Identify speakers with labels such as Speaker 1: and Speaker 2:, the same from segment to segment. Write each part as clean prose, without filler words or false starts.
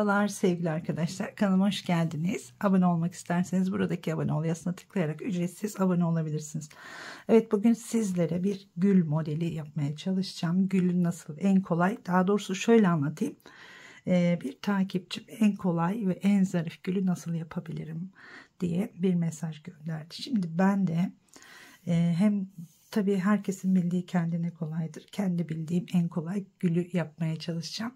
Speaker 1: Merhabalar sevgili arkadaşlar, kanalıma hoş geldiniz. Abone olmak isterseniz buradaki abone ol yazısına tıklayarak ücretsiz abone olabilirsiniz. Evet, bugün sizlere bir gül modeli yapmaya çalışacağım. Gülün nasıl en kolay, daha doğrusu şöyle anlatayım. Bir takipçim en kolay ve en zarif gülü nasıl yapabilirim diye bir mesaj gönderdi. Şimdi ben de hem tabii herkesin bildiği kendine kolaydır. Kendi bildiğim en kolay gülü yapmaya çalışacağım.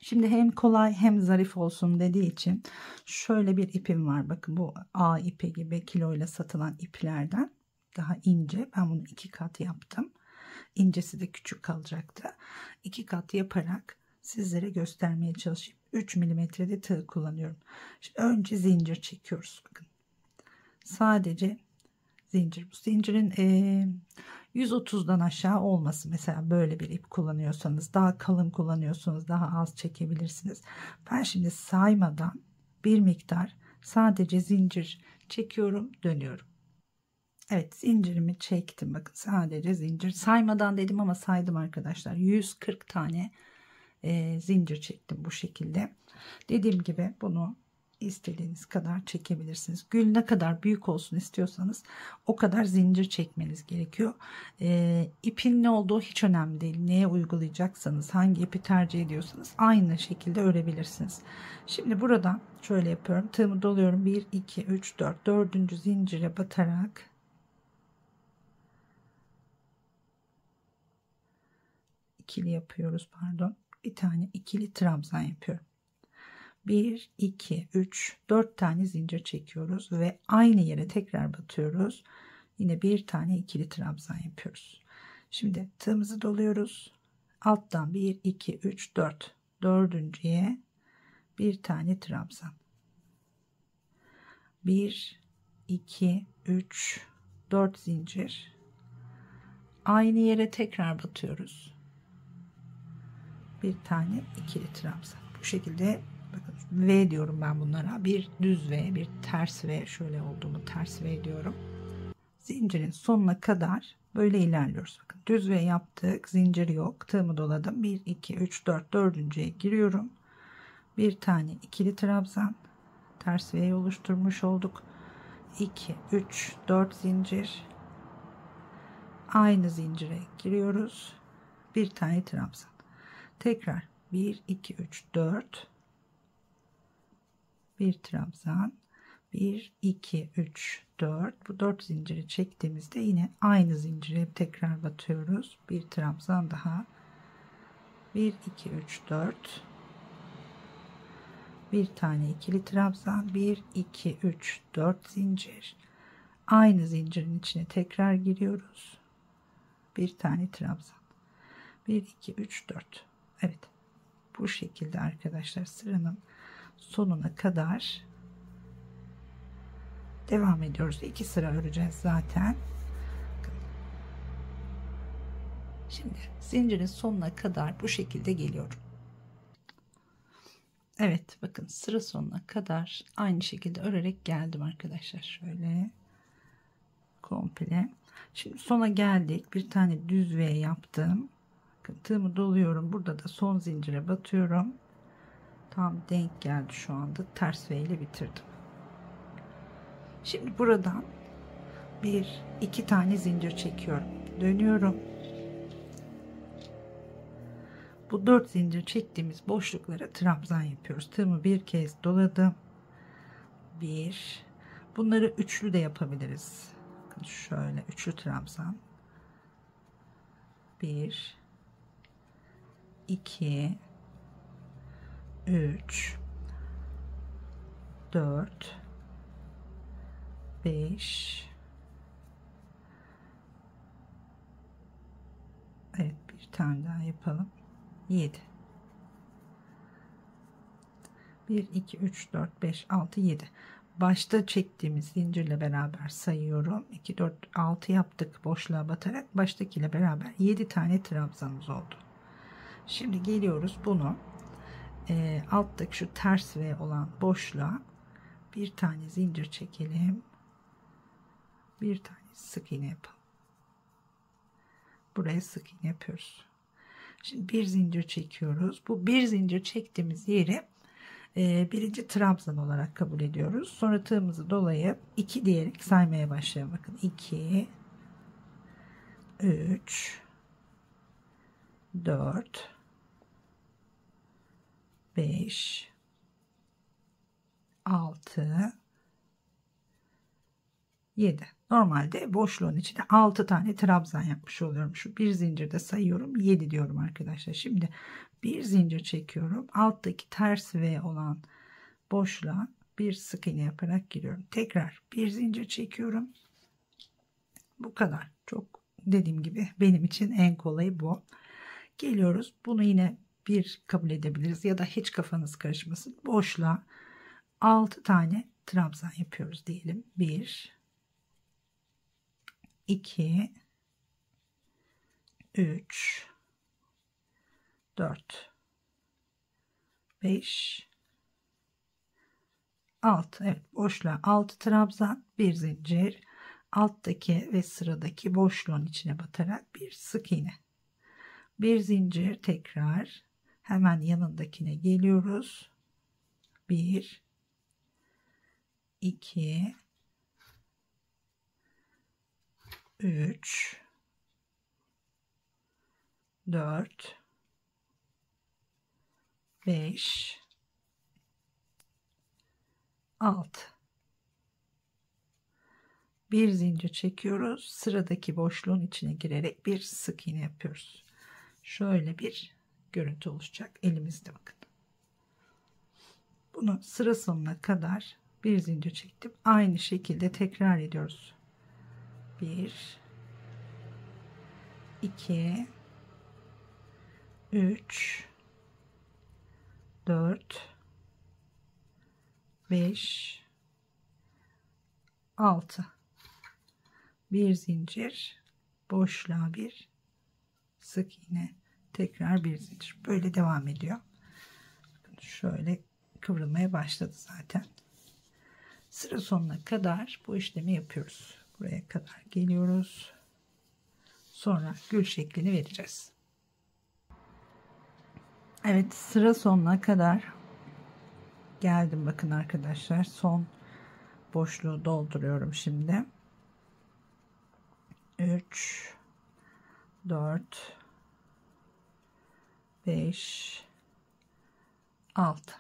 Speaker 1: Şimdi hem kolay hem zarif olsun dediği için şöyle bir ipim var. Bakın, bu A ipi gibi kiloyla satılan iplerden daha ince. Ben bunu 2 kat yaptım. İncesi de küçük kalacaktı. 2 kat yaparak sizlere göstermeye çalışayım. 3 milimetrede tığ kullanıyorum. Şimdi önce zincir çekiyoruz. Bakın, sadece zincir. Bu zincirin 130'dan aşağı olması. Mesela böyle bir ip kullanıyorsanız, daha kalın kullanıyorsanız daha az çekebilirsiniz. Ben şimdi saymadan bir miktar sadece zincir çekiyorum, dönüyorum. Evet, zincirimi çektim. Bakın, sadece zincir saymadan dedim ama saydım arkadaşlar. 140 tane zincir çektim bu şekilde. Dediğim gibi bunu istediğiniz kadar çekebilirsiniz. Gül ne kadar büyük olsun istiyorsanız o kadar zincir çekmeniz gerekiyor. İpin ne olduğu hiç önemli değil. Neye uygulayacaksanız, hangi ipi tercih ediyorsanız aynı şekilde örebilirsiniz. Şimdi buradan şöyle yapıyorum. Tığımı doluyorum. 1 2 3 4 dördüncü zincire batarak ikili yapıyoruz, pardon. Bir tane ikili trabzan yapıyorum. 1 2 3 4 tane zincir çekiyoruz ve aynı yere tekrar batıyoruz. Yine bir tane ikili trabzan yapıyoruz. Şimdi tığımızı doluyoruz. Alttan 1 2 3 4 dördüncüye bir tane trabzan. 1 2 3 4 zincir. Aynı yere tekrar batıyoruz. Bir tane ikili trabzan. Bu şekilde, bakın, V diyorum ben bunlara. Bir düz V, bir ters V. Şöyle olduğumu ters V diyorum. Zincirin sonuna kadar böyle ilerliyoruz. Bakın, düz V yaptık. Zincir yok. Tığımı doladım. 1 2 3 4 dördüncüye giriyorum. Bir tane ikili trabzan. Ters V oluşturmuş olduk. 2 3 4 zincir. Aynı zincire giriyoruz. Bir tane trabzan. Tekrar 1 2 3 4 bir trabzan, 1 2 3 4, bu 4 zinciri çektiğimizde yine aynı zincire tekrar batıyoruz. Bir trabzan daha, 1 2 3 4, bir tane ikili trabzan, 1 2 3 4 zincir, aynı zincirin içine tekrar giriyoruz. Bir tane trabzan, 1 2 3 4. Evet, bu şekilde arkadaşlar sıranın sonuna kadar devam ediyoruz. 2 sıra öreceğiz zaten. Şimdi zincirin sonuna kadar bu şekilde geliyorum. Evet, bakın, sıra sonuna kadar aynı şekilde örerek geldim arkadaşlar. Şöyle komple. Şimdi sona geldik. Bir tane düz V yaptım. Bakın, tığımı doluyorum. Burada da son zincire batıyorum. Tam denk geldi şu anda. Ters V ile bitirdim. Şimdi buradan 1 2 tane zincir çekiyorum. Dönüyorum. Bu 4 zincir çektiğimiz boşluklara trabzan yapıyoruz. Tığımı bir kez doladım. 1. Bunları üçlü de yapabiliriz. Bakın, şöyle üçlü trabzan. 1 2 3 4 5. Evet, bir tane daha yapalım. 7. 1 2 3 4 5 6 7. Başta çektiğimiz zincirle beraber sayıyorum. 2 4 6 yaptık boşluğa batarak. Baştakiyle beraber 7 tane trabzanımız oldu. Şimdi geliyoruz, bunu alttaki şu ters V olan boşluğa bir tane zincir çekelim. Bir tane sık iğne yapalım. Buraya sık iğne yapıyoruz. Şimdi bir zincir çekiyoruz. Bu bir zincir çektiğimiz yeri birinci trabzan olarak kabul ediyoruz. Sonra tığımızı dolayıp 2 diyerek saymaya başlayalım. Bakın 2, 3, 4, 5, 6, 7. Normalde boşluğun içinde 6 tane trabzan yapmış oluyorum. Şu bir zincirde sayıyorum, 7 diyorum arkadaşlar. Şimdi bir zincir çekiyorum. Alttaki ters V olan boşluğa bir sık iğne yaparak giriyorum. Tekrar bir zincir çekiyorum. Bu kadar. Çok, dediğim gibi benim için en kolayı bu. Geliyoruz. Bunu yine bir kabul edebiliriz ya da hiç kafanız karışmasın. Boşluğa 6 tane trabzan yapıyoruz diyelim. 1, 2, 3, 4, 5, 6. Evet, boşluğa 6 trabzan, bir zincir, alttaki ve sıradaki boşluğun içine batarak bir sık iğne, bir zincir, tekrar hemen yanındakine geliyoruz. 1, 2, 3, 4, 5, 6. Bir zincir çekiyoruz. Sıradaki boşluğun içine girerek bir sık iğne yapıyoruz. Şöyle bir görüntü oluşacak elimizde, bakın. Bunu sıra sonuna kadar bir zincir çektim. Aynı şekilde tekrar ediyoruz. 1, 2, 3, 4, 5, 6. Bir zincir, boşluğa bir sık iğne, tekrar bir zincir. Böyle devam ediyor. Bakın şöyle kıvrılmaya başladı zaten. Sıra sonuna kadar bu işlemi yapıyoruz. Buraya kadar geliyoruz. Sonra gül şeklini vereceğiz. Evet, sıra sonuna kadar geldim. Bakın arkadaşlar, son boşluğu dolduruyorum şimdi. 3, 4, 5, 6.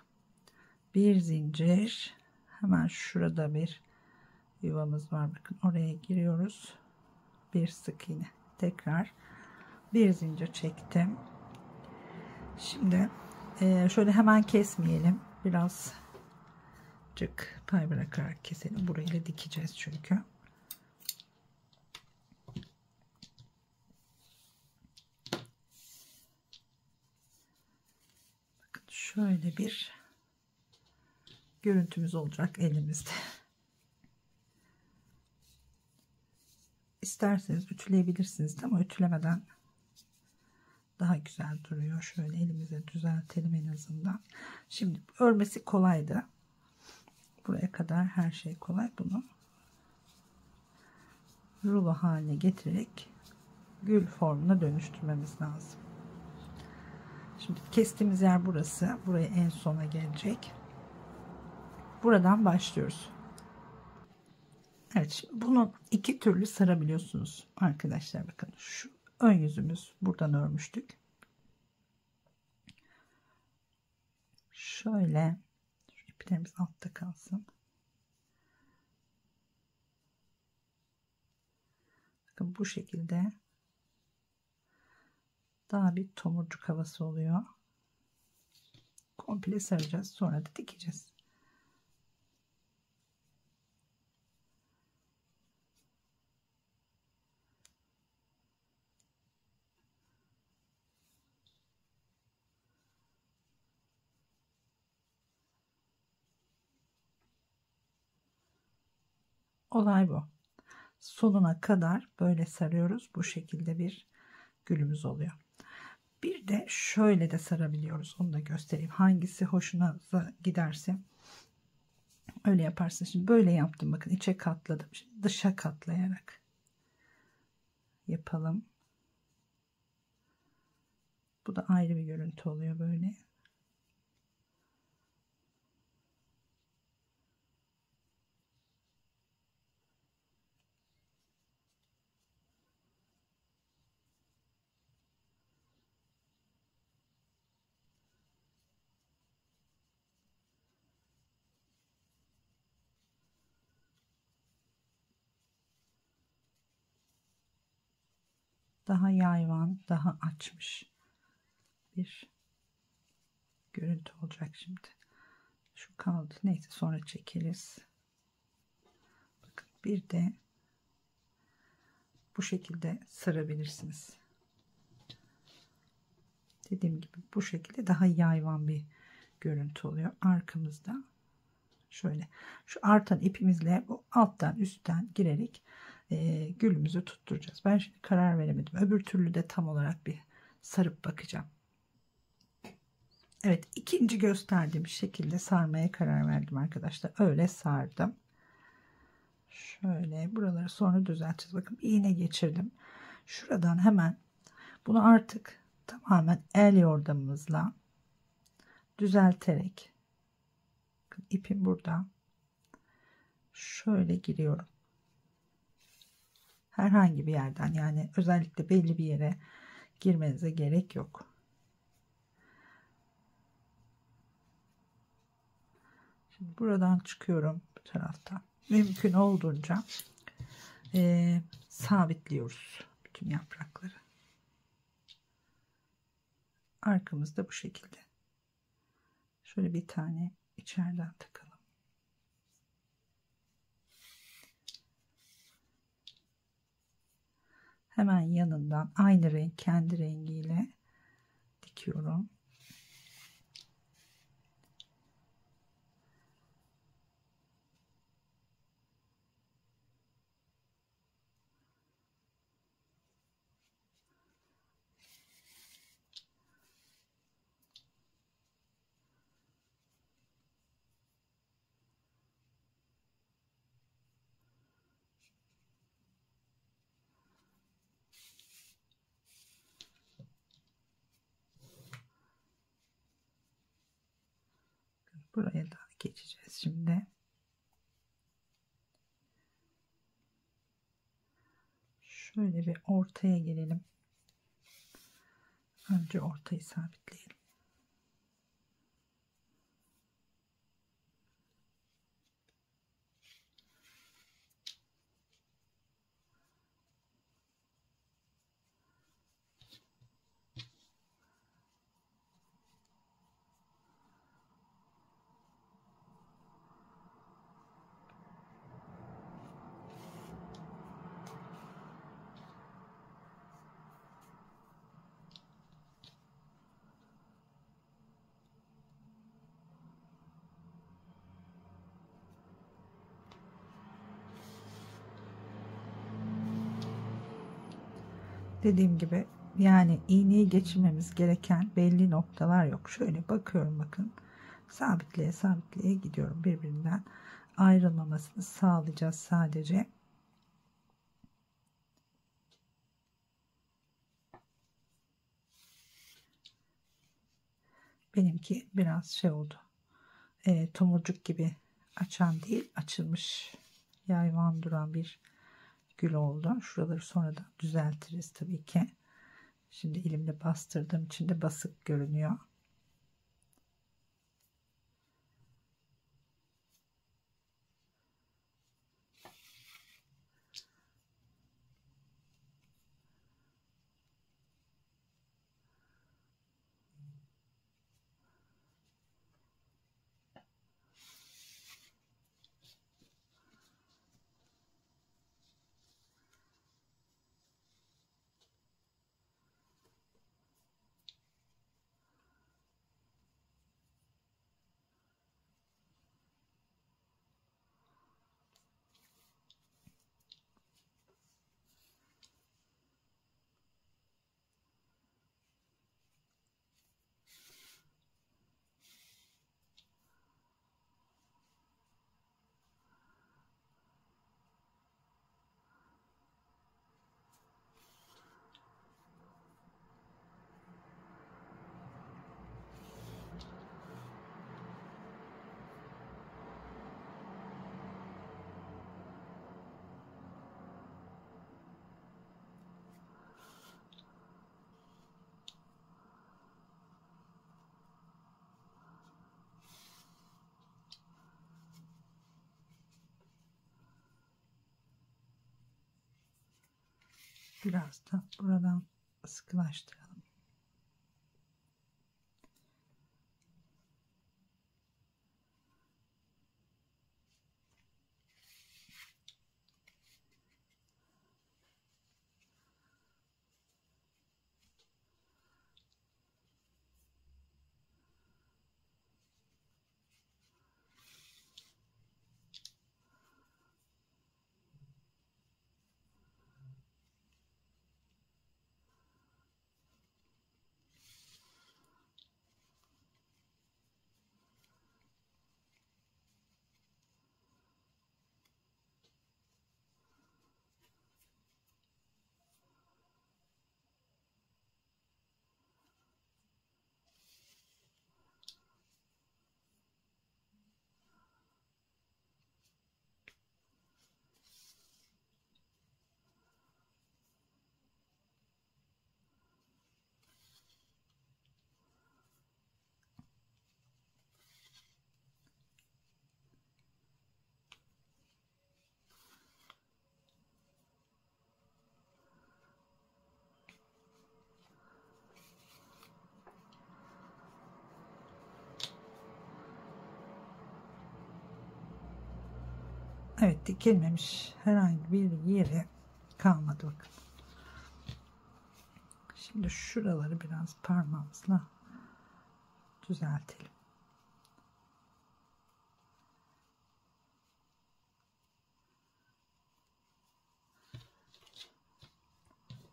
Speaker 1: Bir zincir, hemen şurada bir yuvamız var, bakın oraya giriyoruz. Bir sık iğne, tekrar bir zincir çektim. Şimdi şöyle hemen kesmeyelim, biraz pay bırakarak keselim. Burayı dikeceğiz çünkü. Bakın şöyle bir görüntümüz olacak elimizde. İsterseniz ütüleyebilirsiniz ama ütülemeden daha güzel duruyor. Şöyle elimize düzeltelim en azından. Şimdi örmesi kolaydı. Buraya kadar her şey kolay. Bunu rulo haline getirerek gül formuna dönüştürmemiz lazım. Şimdi kestiğimiz yer burası. Buraya en sona gelecek. Buradan başlıyoruz. Evet, şimdi bunu iki türlü sarabiliyorsunuz arkadaşlar. Bakın şu ön yüzümüz, buradan örmüştük. Şöyle şu iplerimiz altta kalsın. Bakın bu şekilde daha bir tomurcuk havası oluyor. Komple saracağız, sonra da dikeceğiz. Olay bu. Sonuna kadar böyle sarıyoruz. Bu şekilde bir gülümüz oluyor. Bir de şöyle de sarabiliyoruz. Onu da göstereyim. Hangisi hoşunuza giderse öyle yaparsınız. Şimdi böyle yaptım. Bakın içe katladım. Şimdi dışa katlayarak yapalım. Bu da ayrı bir görüntü oluyor böyle. daha yayvan, daha açmış bir görüntü olacak şimdi. Şu kaldı. Neyse sonra çekeriz. Bakın bir de bu şekilde sarabilirsiniz. Dediğim gibi bu şekilde daha yayvan bir görüntü oluyor. Arkamızda şöyle şu artan ipimizle bu alttan üstten girerek gülümüzü tutturacağız. Ben şimdi karar veremedim. Öbür türlü de tam olarak bir sarıp bakacağım. Evet, ikinci gösterdiğim şekilde sarmaya karar verdim arkadaşlar. Öyle sardım. Şöyle buraları sonra düzelteceğiz. Bakın iğne geçirdim. Şuradan hemen bunu artık tamamen el yordamımızla düzelterek, bakın ipim burada, şöyle giriyorum. Herhangi bir yerden, yani özellikle belli bir yere girmenize gerek yok. Şimdi buradan çıkıyorum bu taraftan. Mümkün olduğunca sabitliyoruz bütün yaprakları. Arkamızda bu şekilde. Şöyle bir tane içeriden takalım. Hemen yanından aynı renk, kendi rengiyle dikiyorum. Buraya da geçeceğiz şimdi. Şöyle bir ortaya gelelim. Önce ortayı sabitleyelim. Dediğim gibi yani iğneyi geçirmemiz gereken belli noktalar yok. Şöyle bakıyorum, bakın sabitleye sabitleye gidiyorum, birbirinden ayrılmamasını sağlayacağız sadece. Benimki biraz şey oldu, tomurcuk gibi açan değil, açılmış yayvan duran bir gül oldu. Şuraları sonra da düzeltiriz tabii ki. Şimdi elimle bastırdığım için de basık görünüyor. Biraz da buradan sıkılaştıralım. Evet, dikilmemiş herhangi bir yeri kalmadı bakın. Şimdi şuraları biraz parmağımızla düzeltelim.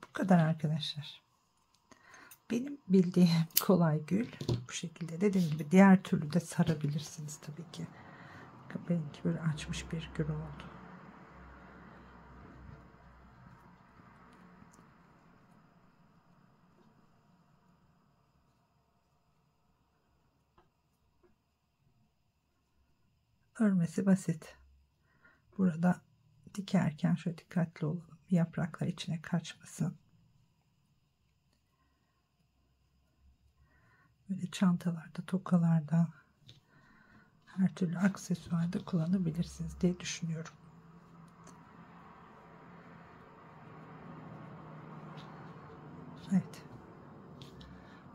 Speaker 1: Bu kadar arkadaşlar. Benim bildiğim kolay gül bu şekilde. Dediğim gibi diğer türlü de sarabilirsiniz tabii ki. Benimki böyle açmış bir gül oldu. Örmesi basit. Burada dikerken şöyle dikkatli olalım. Yapraklar içine kaçmasın. Böyle çantalarda, tokalarda, her türlü aksesuarda kullanabilirsiniz diye düşünüyorum. Evet.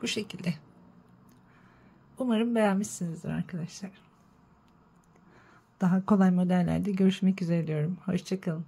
Speaker 1: Bu şekilde. Umarım beğenmişsinizdir arkadaşlar. Daha kolay modellerde görüşmek üzere diyorum. Hoşça kalın.